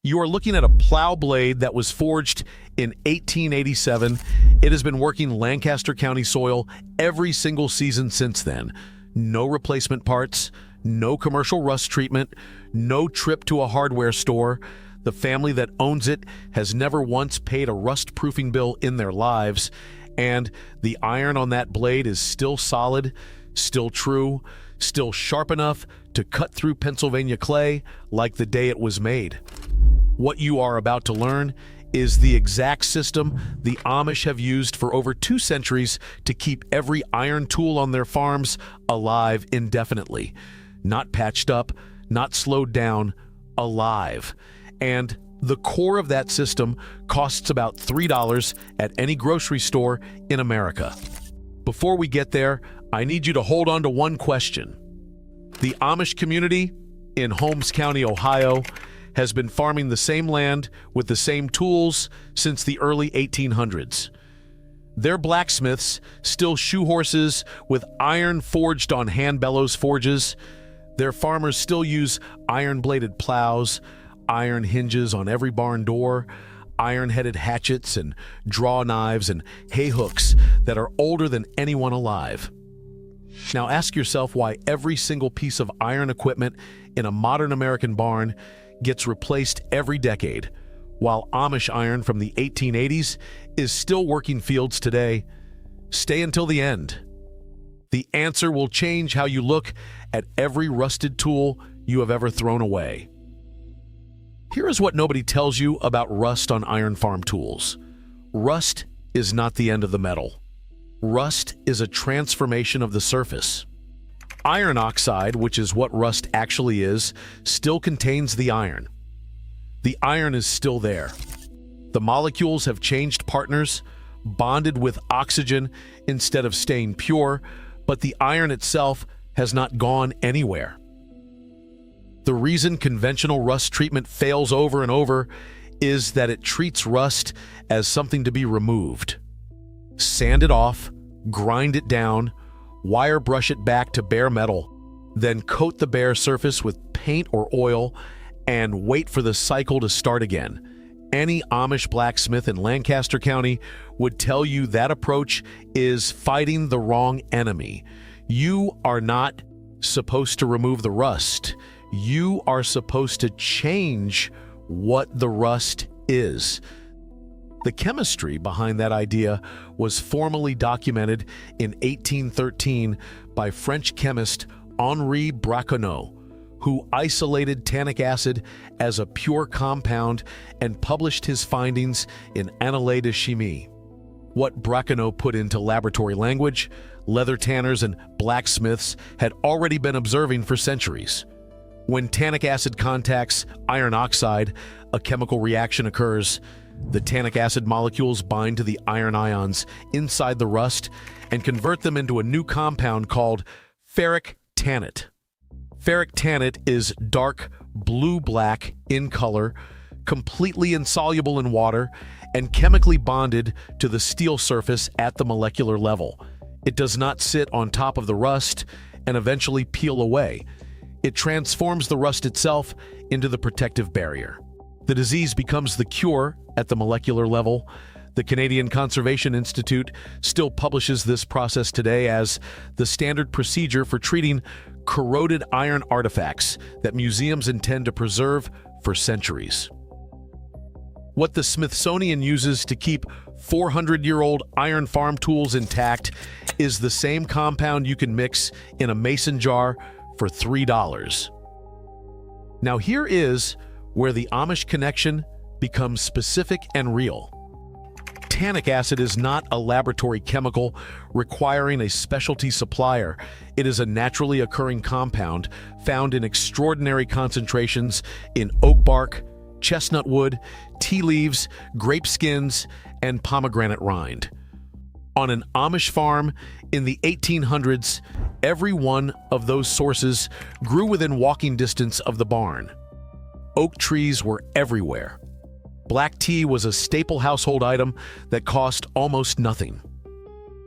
You are looking at a plow blade that was forged in 1887. It has been working Lancaster County soil every single season since then. No replacement parts, no commercial rust treatment, no trip to a hardware store. The family that owns it has never once paid a rust-proofing bill in their lives, and the iron on that blade is still solid, still true, still sharp enough to cut through Pennsylvania clay like the day it was made. What you are about to learn is the exact system the Amish have used for over 2 centuries to keep every iron tool on their farms alive indefinitely. Not patched up, not slowed down, alive. And the core of that system costs about $3 at any grocery store in America. Before we get there, I need you to hold on to one question. The Amish community in Holmes County, Ohio, has been farming the same land with the same tools since the early 1800s. Their blacksmiths still shoe horses with iron forged on hand bellows forges. Their farmers still use iron-bladed plows, iron hinges on every barn door, iron-headed hatchets and drawknives and hay hooks that are older than anyone alive. Now ask yourself why every single piece of iron equipment in a modern American barn gets replaced every decade, while Amish iron from the 1880s is still working fields today. Stay until the end. The answer will change how you look at every rusted tool you have ever thrown away. Here is what nobody tells you about rust on iron farm tools. Rust is not the end of the metal. Rust is a transformation of the surface. Iron oxide, which is what rust actually is, still contains the iron. The iron is still there. The molecules have changed partners, bonded with oxygen instead of staying pure, but the iron itself has not gone anywhere. The reason conventional rust treatment fails over and over is that it treats rust as something to be removed. Sand it off, grind it down, wire brush it back to bare metal, then coat the bare surface with paint or oil and wait for the cycle to start again. Any Amish blacksmith in Lancaster County would tell you that approach is fighting the wrong enemy. You are not supposed to remove the rust. You are supposed to change what the rust is. The chemistry behind that idea was formally documented in 1813 by French chemist Henri Braconnot, who isolated tannic acid as a pure compound and published his findings in Annales de Chimie. What Braconnot put into laboratory language, leather tanners and blacksmiths had already been observing for centuries. When tannic acid contacts iron oxide, a chemical reaction occurs. The tannic acid molecules bind to the iron ions inside the rust and convert them into a new compound called ferric tannate. Ferric tannate is dark blue-black in color, completely insoluble in water, and chemically bonded to the steel surface at the molecular level. It does not sit on top of the rust and eventually peel away. It transforms the rust itself into the protective barrier. The disease becomes the cure at the molecular level. The Canadian Conservation Institute still publishes this process today as the standard procedure for treating corroded iron artifacts that museums intend to preserve for centuries. What the Smithsonian uses to keep 400-year-old iron farm tools intact is the same compound you can mix in a mason jar for $3. Now here is where the Amish connection becomes specific and real. Tannic acid is not a laboratory chemical requiring a specialty supplier. It is a naturally occurring compound found in extraordinary concentrations in oak bark, chestnut wood, tea leaves, grape skins, and pomegranate rind. On an Amish farm in the 1800s, every one of those sources grew within walking distance of the barn. Oak trees were everywhere. Black tea was a staple household item that cost almost nothing.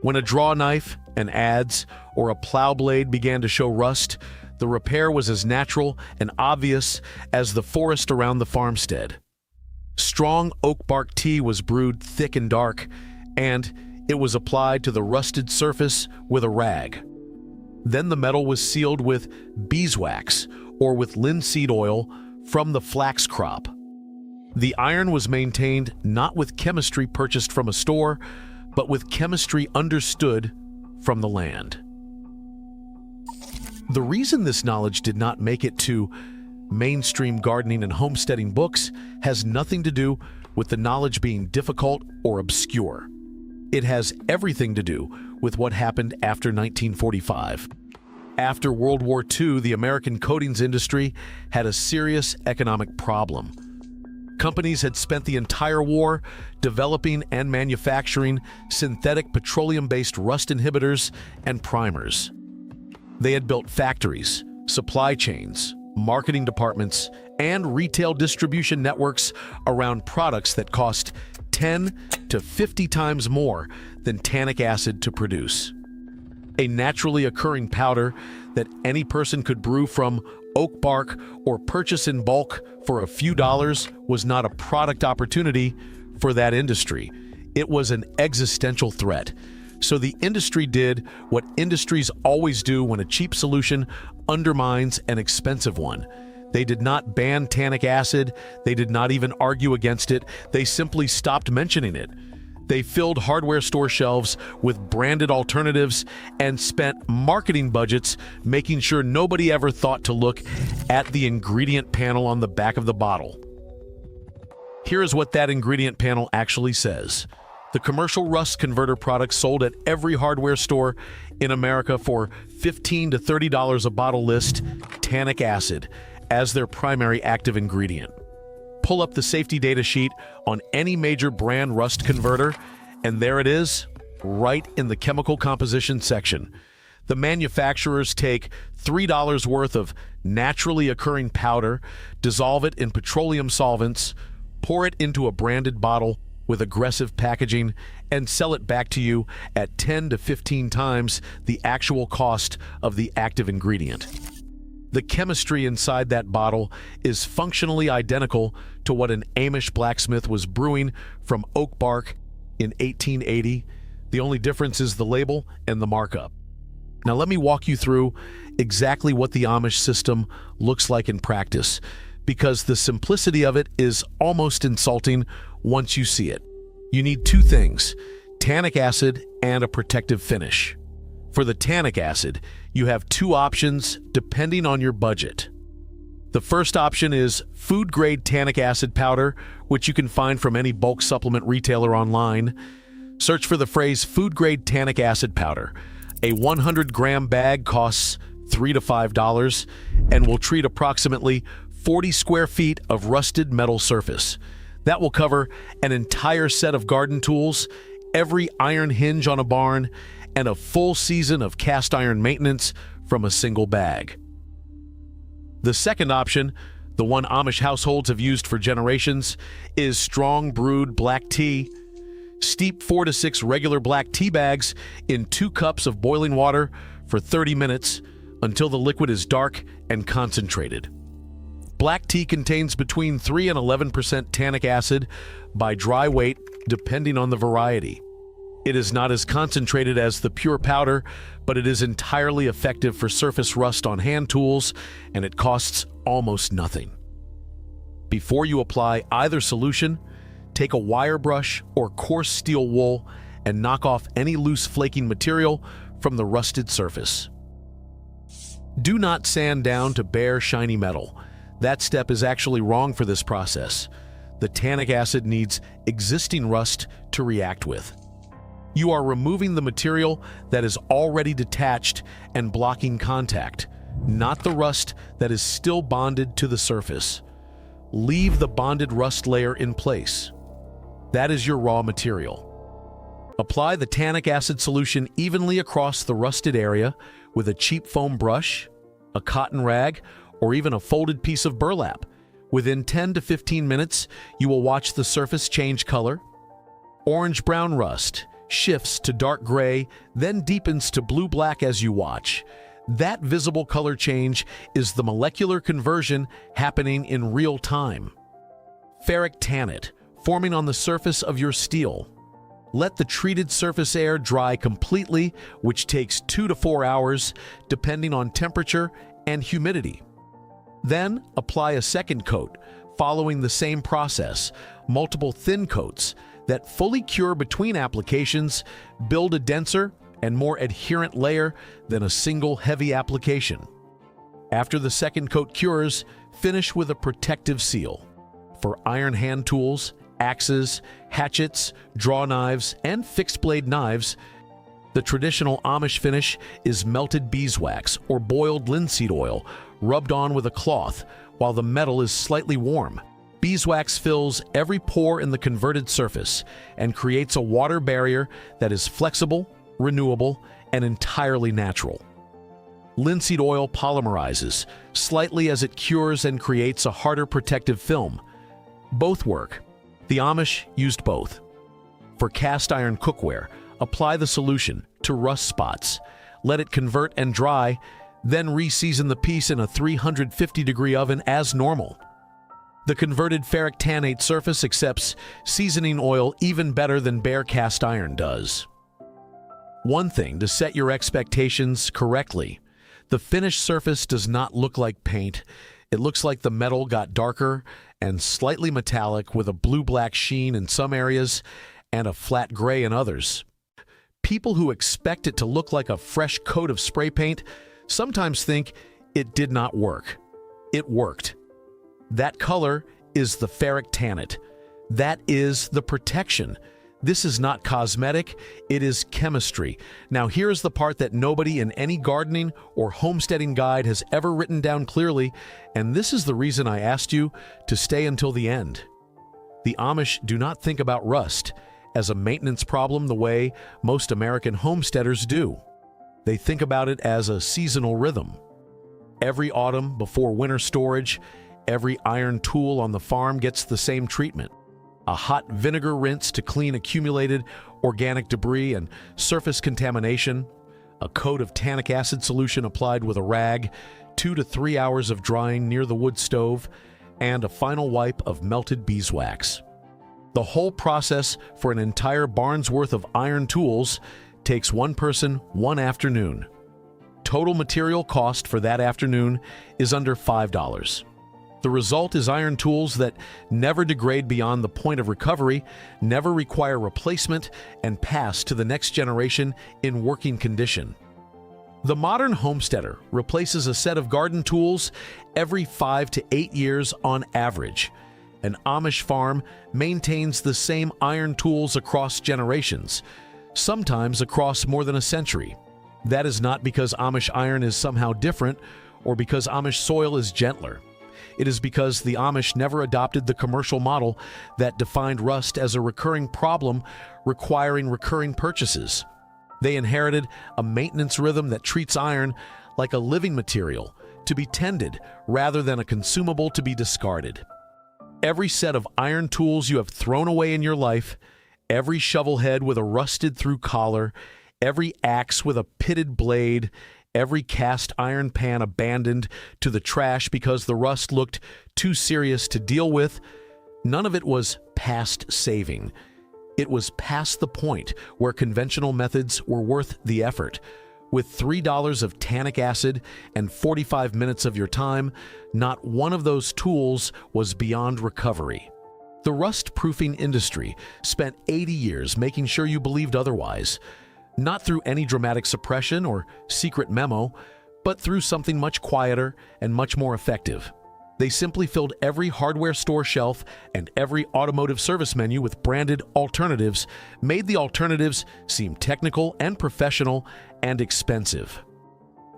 When a drawknife, an adze, or a plow blade began to show rust, the repair was as natural and obvious as the forest around the farmstead. Strong oak bark tea was brewed thick and dark, and it was applied to the rusted surface with a rag. Then the metal was sealed with beeswax or with linseed oil from the flax crop. The iron was maintained not with chemistry purchased from a store, but with chemistry understood from the land. The reason this knowledge did not make it to mainstream gardening and homesteading books has nothing to do with the knowledge being difficult or obscure. It has everything to do with what happened after 1945. After World War II, the American coatings industry had a serious economic problem. Companies had spent the entire war developing and manufacturing synthetic petroleum-based rust inhibitors and primers. They had built factories, supply chains, marketing departments, and retail distribution networks around products that cost 10 to 50 times more than tannic acid to produce. A naturally occurring powder that any person could brew from oak bark or purchase in bulk for a few dollars was not a product opportunity for that industry. It was an existential threat. So the industry did what industries always do when a cheap solution undermines an expensive one. They did not ban tannic acid. They did not even argue against it. They simply stopped mentioning it. They filled hardware store shelves with branded alternatives and spent marketing budgets making sure nobody ever thought to look at the ingredient panel on the back of the bottle. Here is what that ingredient panel actually says. The commercial rust converter products sold at every hardware store in America for $15 to $30 a bottle list tannic acid as their primary active ingredient. Pull up the safety data sheet on any major brand rust converter, and there it is, right in the chemical composition section. The manufacturers take $3 worth of naturally occurring powder, dissolve it in petroleum solvents, pour it into a branded bottle with aggressive packaging, and sell it back to you at 10 to 15 times the actual cost of the active ingredient. The chemistry inside that bottle is functionally identical to what an Amish blacksmith was brewing from oak bark in 1880. The only difference is the label and the markup. Now let me walk you through exactly what the Amish system looks like in practice, because the simplicity of it is almost insulting once you see it. You need two things: tannic acid and a protective finish. For the tannic acid, you have two options depending on your budget. The first option is food-grade tannic acid powder, which you can find from any bulk supplement retailer online. Search for the phrase food-grade tannic acid powder. A 100-gram bag costs $3 to $5 and will treat approximately 40 square feet of rusted metal surface. That will cover an entire set of garden tools, every iron hinge on a barn, and a full season of cast iron maintenance from a single bag. The second option, the one Amish households have used for generations, is strong brewed black tea. Steep 4 to 6 regular black tea bags in 2 cups of boiling water for 30 minutes until the liquid is dark and concentrated. Black tea contains between 3 and 11% tannic acid by dry weight, depending on the variety. It is not as concentrated as the pure powder, but it is entirely effective for surface rust on hand tools, and it costs almost nothing. Before you apply either solution, take a wire brush or coarse steel wool and knock off any loose flaking material from the rusted surface. Do not sand down to bare, shiny metal. That step is actually wrong for this process. The tannic acid needs existing rust to react with. You are removing the material that is already detached and blocking contact, not the rust that is still bonded to the surface. Leave the bonded rust layer in place. That is your raw material. Apply the tannic acid solution evenly across the rusted area with a cheap foam brush, a cotton rag, or even a folded piece of burlap. Within 10 to 15 minutes, you will watch the surface change color. Orange-brown rust shifts to dark gray, then deepens to blue-black as you watch. That visible color change is the molecular conversion happening in real time. Ferric tannet, forming on the surface of your steel. Let the treated surface air dry completely, which takes 2 to 4 hours, depending on temperature and humidity. Then apply a second coat, following the same process, multiple thin coats that fully cure between applications, build a denser and more adherent layer than a single heavy application. After the second coat cures, finish with a protective seal. For iron hand tools, axes, hatchets, drawknives, and fixed-blade knives, the traditional Amish finish is melted beeswax or boiled linseed oil rubbed on with a cloth while the metal is slightly warm. Beeswax fills every pore in the converted surface and creates a water barrier that is flexible, renewable, and entirely natural. Linseed oil polymerizes slightly as it cures and creates a harder protective film. Both work. The Amish used both. For cast iron cookware, apply the solution to rust spots, let it convert and dry, then re-season the piece in a 350-degree oven as normal. The converted ferric tannate surface accepts seasoning oil even better than bare cast iron does. One thing to set your expectations correctly: the finished surface does not look like paint. It looks like the metal got darker and slightly metallic, with a blue-black sheen in some areas and a flat gray in others. People who expect it to look like a fresh coat of spray paint sometimes think it did not work. It worked. That color is the ferric tannet. That is the protection. This is not cosmetic, it is chemistry. Now here's the part that nobody in any gardening or homesteading guide has ever written down clearly, and this is the reason I asked you to stay until the end. The Amish do not think about rust as a maintenance problem the way most American homesteaders do. They think about it as a seasonal rhythm. Every autumn before winter storage, every iron tool on the farm gets the same treatment. A hot vinegar rinse to clean accumulated organic debris and surface contamination, a coat of tannic acid solution applied with a rag, 2 to 3 hours of drying near the wood stove, and a final wipe of melted beeswax. The whole process for an entire barn's worth of iron tools takes one person 1 afternoon. Total material cost for that afternoon is under $5. The result is iron tools that never degrade beyond the point of recovery, never require replacement, and pass to the next generation in working condition. The modern homesteader replaces a set of garden tools every 5 to 8 years on average. An Amish farm maintains the same iron tools across generations, sometimes across more than a century. That is not because Amish iron is somehow different or because Amish soil is gentler. It is because the Amish never adopted the commercial model that defined rust as a recurring problem requiring recurring purchases. They inherited a maintenance rhythm that treats iron like a living material to be tended rather than a consumable to be discarded. Every set of iron tools you have thrown away in your life, every shovel head with a rusted-through collar, every axe with a pitted blade, every cast iron pan abandoned to the trash because the rust looked too serious to deal with, none of it was past saving. It was past the point where conventional methods were worth the effort. With $3 of tannic acid and 45 minutes of your time, not one of those tools was beyond recovery. The rust-proofing industry spent 80 years making sure you believed otherwise. Not through any dramatic suppression or secret memo, but through something much quieter and much more effective. They simply filled every hardware store shelf and every automotive service menu with branded alternatives, made the alternatives seem technical and professional and expensive,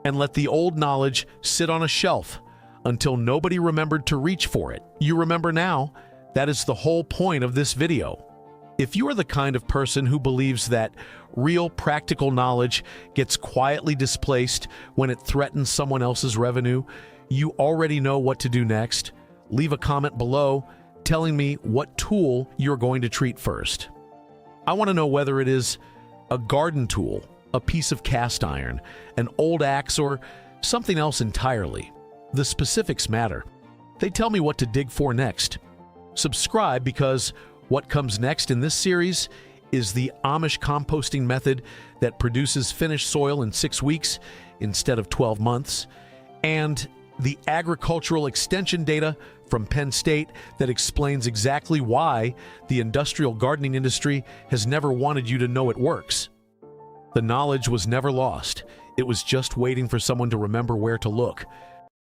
and let the old knowledge sit on a shelf until nobody remembered to reach for it. You remember now. That is the whole point of this video. If you are the kind of person who believes that real practical knowledge gets quietly displaced when it threatens someone else's revenue, you already know what to do next. Leave a comment below telling me what tool you're going to treat first. I want to know whether it is a garden tool, a piece of cast iron, an old axe, or something else entirely. The specifics matter. They tell me what to dig for next. Subscribe because what comes next in this series is the Amish composting method that produces finished soil in 6 weeks instead of 12 months, and the agricultural extension data from Penn State that explains exactly why the industrial gardening industry has never wanted you to know it works. The knowledge was never lost. It was just waiting for someone to remember where to look.